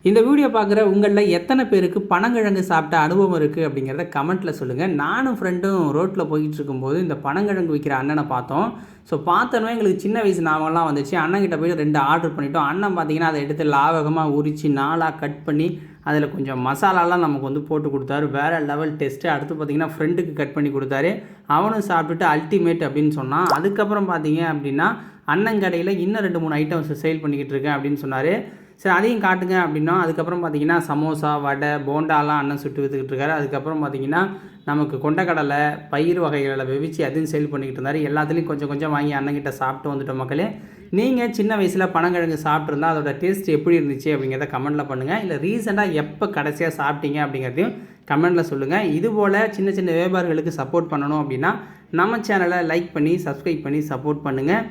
இந்த வீடியோ பார்க்குற உங்களில் எத்தனை பேருக்கு பனங்கிழங்கு சாப்பிட்ட அனுபவம் இருக்குது அப்படிங்கிறத கமெண்ட்டில் சொல்லுங்கள். நானும் ஃப்ரெண்டும் ரோட்டில் போய்கிட்டு இருக்கும்போது இந்த பனங்கிழங்கு விற்கிற அண்ணனை பார்த்தோம். ஸோ பார்த்தோன்னே எங்களுக்கு சின்ன வயசு ஞாபகம்லாம் வந்துச்சு. அண்ணன்கிட்ட போய் 2 ஆர்டர் பண்ணிட்டோம். அண்ணன் பார்த்தீங்கன்னா அதை எடுத்து லாவகமாக உரித்து 4ஆக கட் பண்ணி அதில் கொஞ்சம் மசாலாலாம் நமக்கு வந்து போட்டு கொடுத்தாரு. வேறு லெவல் டேஸ்ட்டு. அடுத்து பார்த்திங்கன்னா ஃப்ரெண்டுக்கு கட் பண்ணி கொடுத்தாரு. அவனும் சாப்பிட்டுட்டு அல்டிமேட் அப்படின்னு சொன்னான். அதுக்கப்புறம் பார்த்தீங்க அப்படின்னா அண்ணன் கடையில் இன்னும் 2-3 ஐட்டம்ஸ் சேல் பண்ணிக்கிட்டு இருக்கேன் அப்படின்னு சொன்னார். சரி அதையும் காட்டுங்க அப்படின்னா அதுக்கப்புறம் பார்த்தீங்கன்னா சமோசா, வடை, போண்டாலாம் அண்ணன் சுட்டு விற்றுக்கிட்டு இருக்காரு. அதுக்கப்புறம் பார்த்தீங்கன்னா நமக்கு கொண்டக்கடலை, பயிர் வகைகளை வெவிச்சு அதையும் சேல் பண்ணிக்கிட்டு இருந்தார். எல்லாத்துலேயும் கொஞ்சம் கொஞ்சம் வாங்கி அண்ணன்கிட்ட சாப்பிட்டு வந்துட்டோம் மக்களே. நீங்கள் சின்ன வயசில் பனங்கிழங்கு சாப்பிட்ருந்தா அதோட டேஸ்ட் எப்படி இருந்துச்சு அப்படிங்கிறத கமெண்ட்டில் பண்ணுங்கள். இல்லை ரீசெண்டாக எப்போ கடைசியாக சாப்பிட்டீங்க அப்படிங்கிறதையும் கமெண்ட்டில் சொல்லுங்கள். இதுபோல் சின்ன சின்ன வியாபாரிகளுக்கு சப்போர்ட் பண்ணணும் அப்படின்னா நம்ம சேனலை லைக் பண்ணி சப்ஸ்கிரைப் பண்ணி சப்போர்ட் பண்ணுங்கள்.